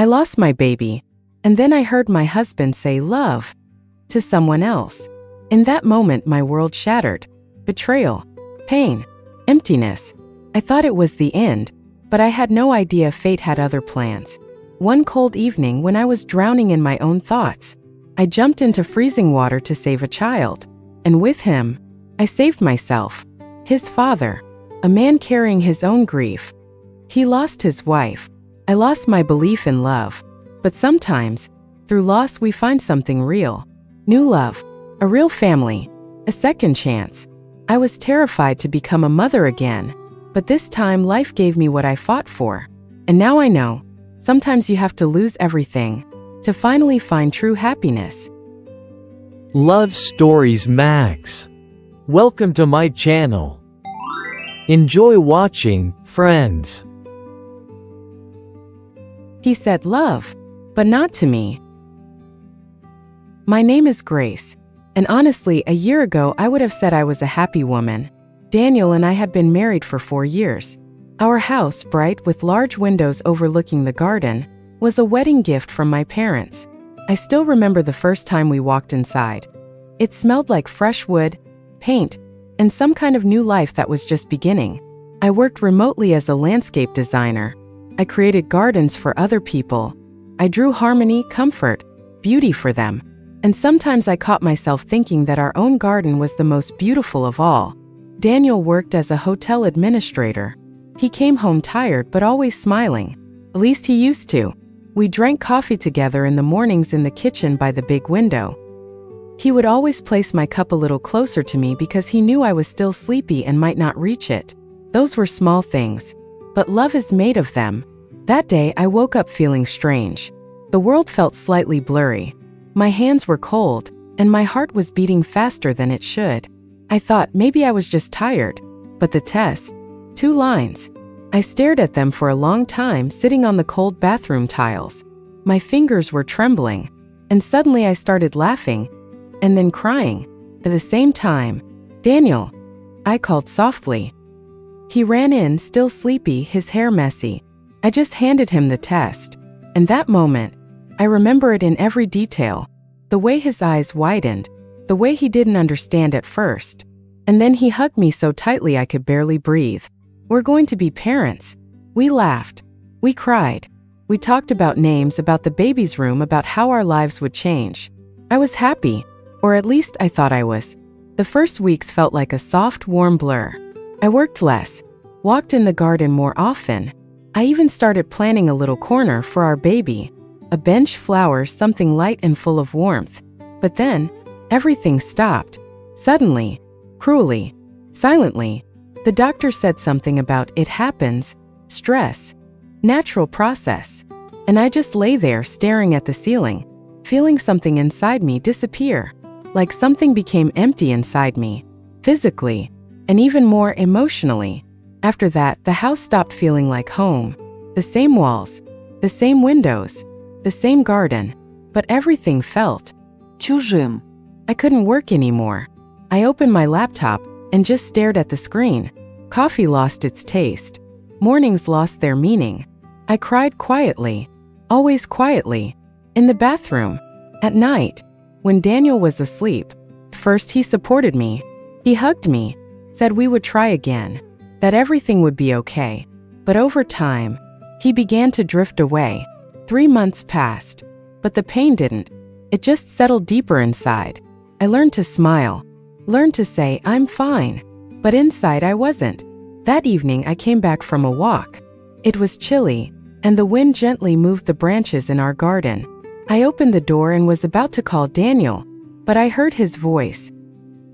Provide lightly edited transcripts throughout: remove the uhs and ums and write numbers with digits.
I lost my baby, and then I heard my husband say love to someone else. In that moment, my world shattered. Betrayal, pain, emptiness. I thought it was the end, but I had no idea fate had other plans. One cold evening when I was drowning in my own thoughts, I jumped into freezing water to save a child, and with him, I saved myself. His father, a man carrying his own grief. He lost his wife. I lost my belief in love. But sometimes, through loss we find something real. New love, a real family, a second chance. I was terrified to become a mother again, but this time life gave me what I fought for. And now I know, sometimes you have to lose everything to finally find true happiness. Love Stories Max. Welcome to my channel. Enjoy watching, friends. He said love, but not to me. My name is Grace, and honestly, a year ago I would have said I was a happy woman. Daniel and I had been married for 4 years. Our house, bright with large windows overlooking the garden, was a wedding gift from my parents. I still remember the first time we walked inside. It smelled like fresh wood, paint, and some kind of new life that was just beginning. I worked remotely as a landscape designer. I created gardens for other people. I drew harmony, comfort, beauty for them. And sometimes I caught myself thinking that our own garden was the most beautiful of all. Daniel worked as a hotel administrator. He came home tired but always smiling. At least he used to. We drank coffee together in the mornings in the kitchen by the big window. He would always place my cup a little closer to me because he knew I was still sleepy and might not reach it. Those were small things, but love is made of them. That day I woke up feeling strange. The world felt slightly blurry. My hands were cold, and my heart was beating faster than it should. I thought maybe I was just tired. But the test, 2 lines. I stared at them for a long time, sitting on the cold bathroom tiles. My fingers were trembling, and suddenly I started laughing, and then crying. At the same time, Daniel, I called softly. He ran in, still sleepy, his hair messy. I just handed him the test, and that moment, I remember it in every detail. The way his eyes widened, the way he didn't understand at first. And then he hugged me so tightly I could barely breathe. We're going to be parents. We laughed. We cried. We talked about names, about the baby's room, about how our lives would change. I was happy, or at least I thought I was. The first weeks felt like a soft, warm blur. I worked less, walked in the garden more often. I even started planning a little corner for our baby. A bench, flowers, something light and full of warmth. But then, everything stopped. Suddenly, cruelly, silently. The doctor said something about it happens, stress, natural process. And I just lay there staring at the ceiling, feeling something inside me disappear. Like something became empty inside me, physically, and even more emotionally. After that, the house stopped feeling like home. The same walls, the same windows, the same garden, but everything felt чужим. I couldn't work anymore. I opened my laptop and just stared at the screen. Coffee lost its taste. Mornings lost their meaning. I cried quietly, always quietly, in the bathroom, at night, when Daniel was asleep. First he supported me. He hugged me, said we would try again, that everything would be okay. But over time, he began to drift away. 3 months passed, but the pain didn't. It just settled deeper inside. I learned to smile, learned to say, I'm fine. But inside I wasn't. That evening I came back from a walk. It was chilly, and the wind gently moved the branches in our garden. I opened the door and was about to call Daniel, but I heard his voice.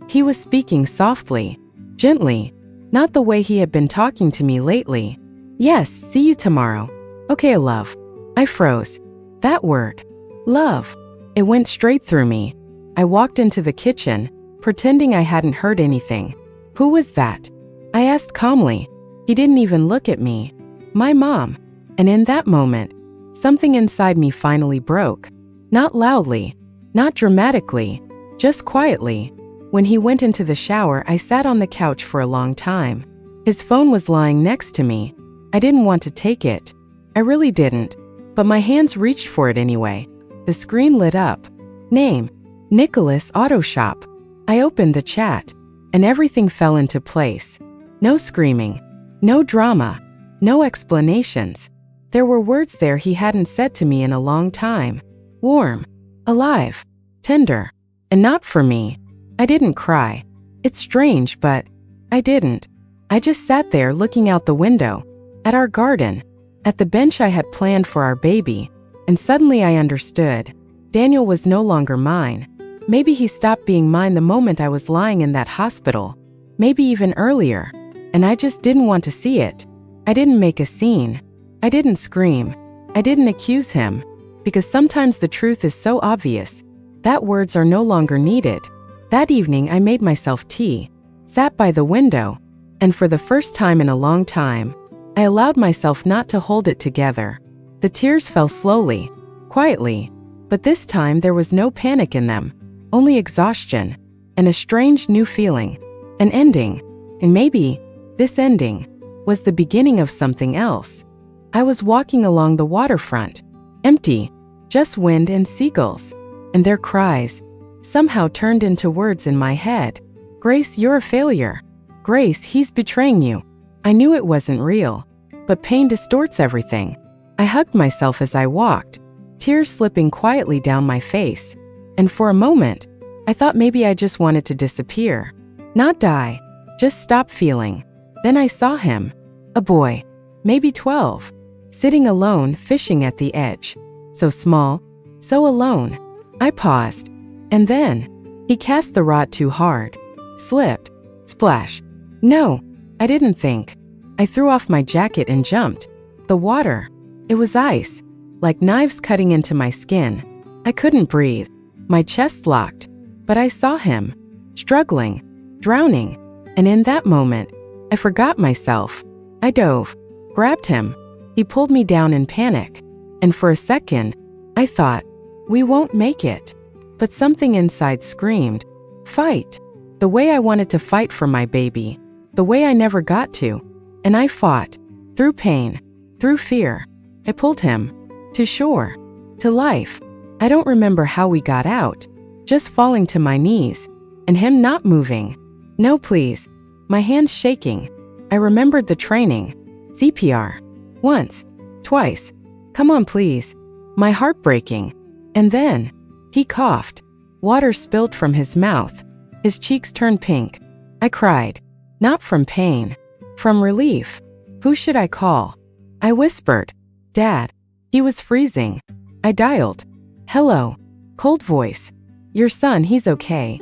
He was speaking softly, gently, not the way he had been talking to me lately. Yes, see you tomorrow. Okay, love. I froze. That word, love, it went straight through me. I walked into the kitchen, pretending I hadn't heard anything. Who was that? I asked calmly. He didn't even look at me. My mom. And in that moment, something inside me finally broke. Not loudly, not dramatically, just quietly. When he went into the shower, I sat on the couch for a long time. His phone was lying next to me. I didn't want to take it. I really didn't. but my hands reached for it anyway. The screen lit up. Name: Nicholas Auto Shop. I opened the chat, and everything fell into place. No screaming, no drama, no explanations. There were words there he hadn't said to me in a long time. Warm, alive, tender, and not for me. I didn't cry. It's strange, but I didn't. I just sat there looking out the window, at our garden, at the bench I had planned for our baby, and suddenly I understood. Daniel was no longer mine. Maybe he stopped being mine the moment I was lying in that hospital, maybe even earlier, and I just didn't want to see it. I didn't make a scene. I didn't scream. I didn't accuse him, because sometimes the truth is so obvious that words are no longer needed. That evening I made myself tea, sat by the window, and for the first time in a long time, I allowed myself not to hold it together. The tears fell slowly, quietly, but this time there was no panic in them, only exhaustion, and a strange new feeling, an ending, and maybe this ending was the beginning of something else. I was walking along the waterfront, empty, just wind and seagulls, and their cries somehow turned into words in my head. Grace, you're a failure. Grace, he's betraying you. I knew it wasn't real, but pain distorts everything. I hugged myself as I walked, tears slipping quietly down my face, and for a moment, I thought maybe I just wanted to disappear. Not die, just stop feeling. Then I saw him, a boy, maybe 12, sitting alone fishing at the edge. So small, so alone. I paused, and then he cast the rod too hard. Slipped. Splash. No, I didn't think. I threw off my jacket and jumped. The water. It was ice, like knives cutting into my skin. I couldn't breathe. My chest locked. But I saw him, struggling, drowning, and in that moment, I forgot myself. I dove, grabbed him. He pulled me down in panic, and for a second, I thought, we won't make it. But something inside screamed, fight. The way I wanted to fight for my baby, the way I never got to. And I fought, through pain, through fear. I pulled him, to shore, to life. I don't remember how we got out, just falling to my knees, and him not moving. No, please. My hands shaking. I remembered the training. CPR. Once. Twice. Come on, please. My heart breaking. And then, he coughed. Water spilled from his mouth. His cheeks turned pink. I cried. Not from pain. From relief. Who should I call? I whispered. Dad. He was freezing. I dialed. Hello. Cold voice. Your son, he's okay.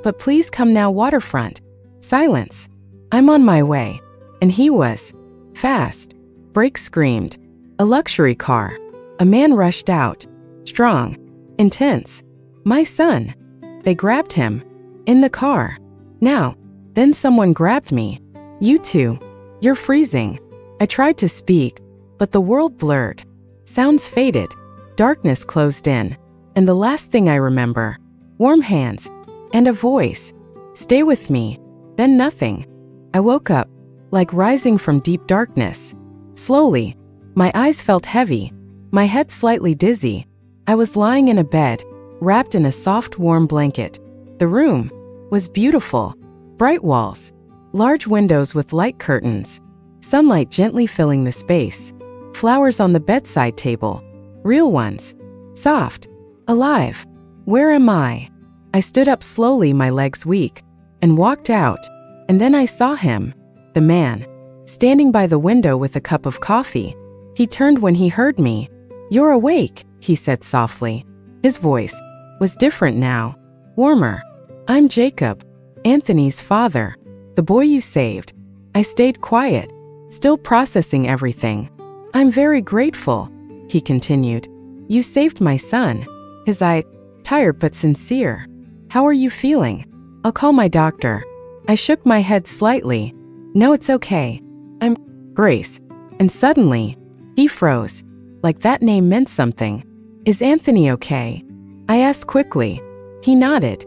But please come now, waterfront. Silence. I'm on my way. And he was. Fast. Brakes screamed. A luxury car. A man rushed out. Strong. Intense. My son. They grabbed him. In the car. Now. Then someone grabbed me. You too. You're freezing. I tried to speak, but the world blurred. Sounds faded. Darkness closed in. And the last thing I remember, warm hands, and a voice. Stay with me. Then nothing. I woke up, like rising from deep darkness. Slowly, my eyes felt heavy, my head slightly dizzy. I was lying in a bed, wrapped in a soft, warm blanket. The room was beautiful. Bright walls, large windows with light curtains, sunlight gently filling the space, flowers on the bedside table, real ones, soft, alive. Where am I? I stood up slowly, my legs weak, and walked out, and then I saw him, the man, standing by the window with a cup of coffee. He turned when he heard me. You're awake, he said softly. His voice was different now, warmer. I'm Jacob, Anthony's father, the boy you saved. I stayed quiet, still processing everything. I'm very grateful, he continued. You saved my son. His eye, tired but sincere. How are you feeling? I'll call my doctor. I shook my head slightly. No, it's okay. I'm Grace. And suddenly, he froze, like that name meant something. Is Anthony okay? I asked quickly. He nodded.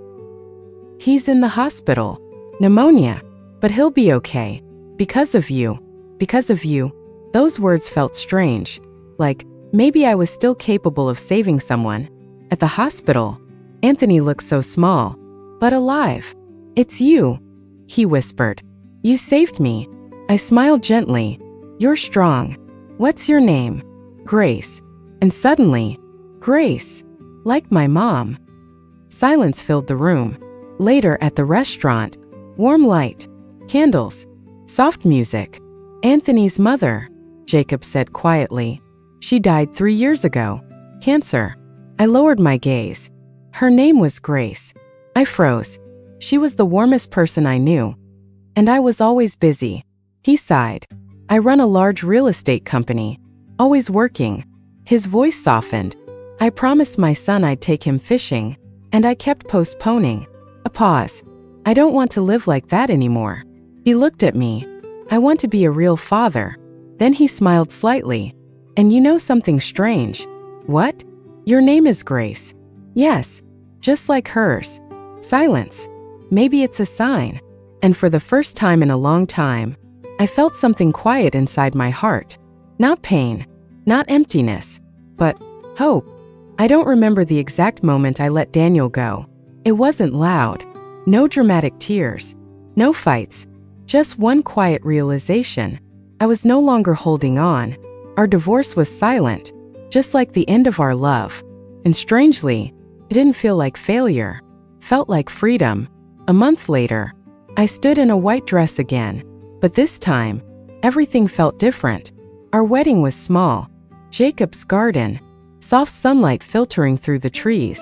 He's in the hospital. Pneumonia. But he'll be okay. Because of you. Because of you. Those words felt strange. Like Maybe I was still capable of saving someone. At the hospital, Anthony looked so small, but alive. "It's you," he whispered. "You saved me." I smiled gently. "You're strong. What's your name?" "Grace." And suddenly, Grace, like my mom. Silence filled the room. Later at the restaurant, warm light, candles, soft music. "Anthony's mother," Jacob said quietly. "She died 3 years ago. Cancer." I lowered my gaze. Her name was Grace. I froze. She was the warmest person I knew. And I was always busy. He sighed. "I run a large real estate company. Always working." His voice softened. "I promised my son I'd take him fishing, and I kept postponing." A pause. "I don't want to live like that anymore." He looked at me. "I want to be a real father." Then he smiled slightly. "And you know something strange?" "What?" "Your name is Grace." "Yes, just like hers." Silence. "Maybe it's a sign." And for the first time in a long time, I felt something quiet inside my heart. Not pain, not emptiness, but hope. I don't remember the exact moment I let Daniel go. It wasn't loud. No dramatic tears. No fights. Just one quiet realization. I was no longer holding on. Our divorce was silent, just like the end of our love. And strangely, it didn't feel like failure. Felt like freedom. A month later, I stood in a white dress again. But this time, everything felt different. Our wedding was small. Jacob's garden. Soft sunlight filtering through the trees.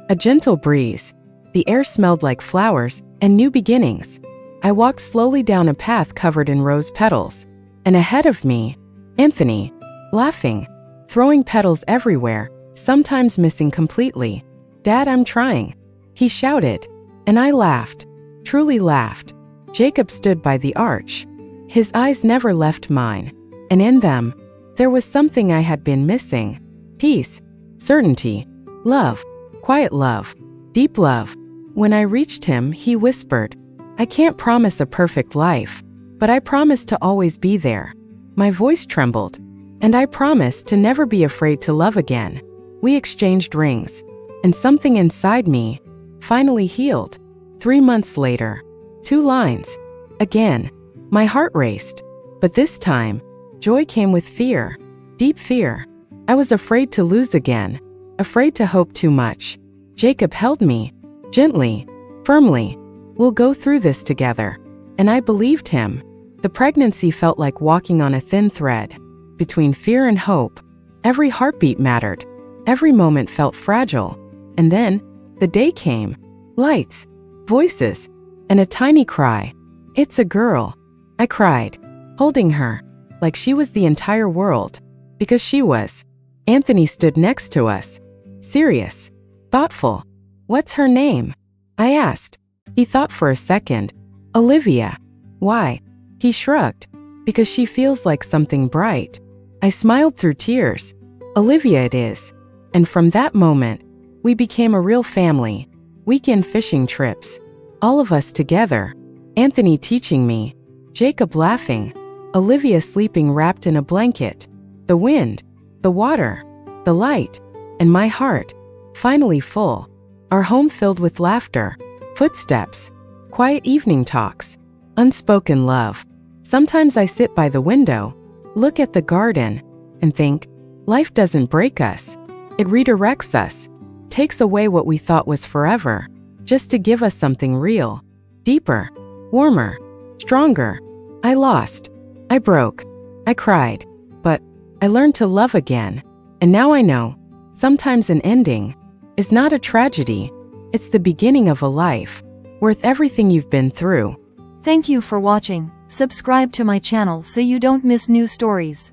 A gentle breeze. The air smelled like flowers and new beginnings. I walked slowly down a path covered in rose petals. And ahead of me, Anthony, laughing, throwing petals everywhere, sometimes missing completely. "Dad, I'm trying," he shouted. And I laughed, truly laughed. Jacob stood by the arch. His eyes never left mine. And in them, there was something I had been missing. Peace, certainty, love, quiet love, deep love. When I reached him, he whispered, "I can't promise a perfect life, but I promise to always be there." My voice trembled. "And I promise to never be afraid to love again." We exchanged rings, and something inside me finally healed. 3 months later, 2 lines. Again, my heart raced. But this time, joy came with fear, deep fear. I was afraid to lose again, afraid to hope too much. Jacob held me, gently, firmly. "We'll go through this together." And I believed him. The pregnancy felt like walking on a thin thread, between fear and hope. Every heartbeat mattered. Every moment felt fragile. And then, the day came. Lights, voices, and a tiny cry. "It's a girl." I cried, holding her, like she was the entire world. Because she was. Anthony stood next to us, serious, thoughtful. "What's her name?" I asked. He thought for a second. "Olivia." "Why?" He shrugged. "Because she feels like something bright." I smiled through tears. "Olivia it is." And from that moment, we became a real family. Weekend fishing trips. All of us together. Anthony teaching me. Jacob laughing. Olivia sleeping wrapped in a blanket. The wind, the water, the light, and my heart, finally full. Our home filled with laughter, footsteps, quiet evening talks, unspoken love. Sometimes I sit by the window, look at the garden, and think, life doesn't break us. It redirects us, takes away what we thought was forever, just to give us something real, deeper, warmer, stronger. I lost, I broke, I cried, but I learned to love again. And now I know, sometimes an ending is not a tragedy. It's the beginning of a life, worth everything you've been through. Thank you for watching. Subscribe to my channel so you don't miss new stories.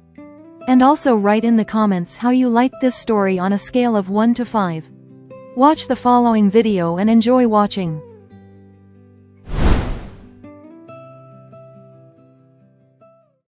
And also write in the comments how you liked this story on a scale of 1 to 5. Watch the following video and enjoy watching.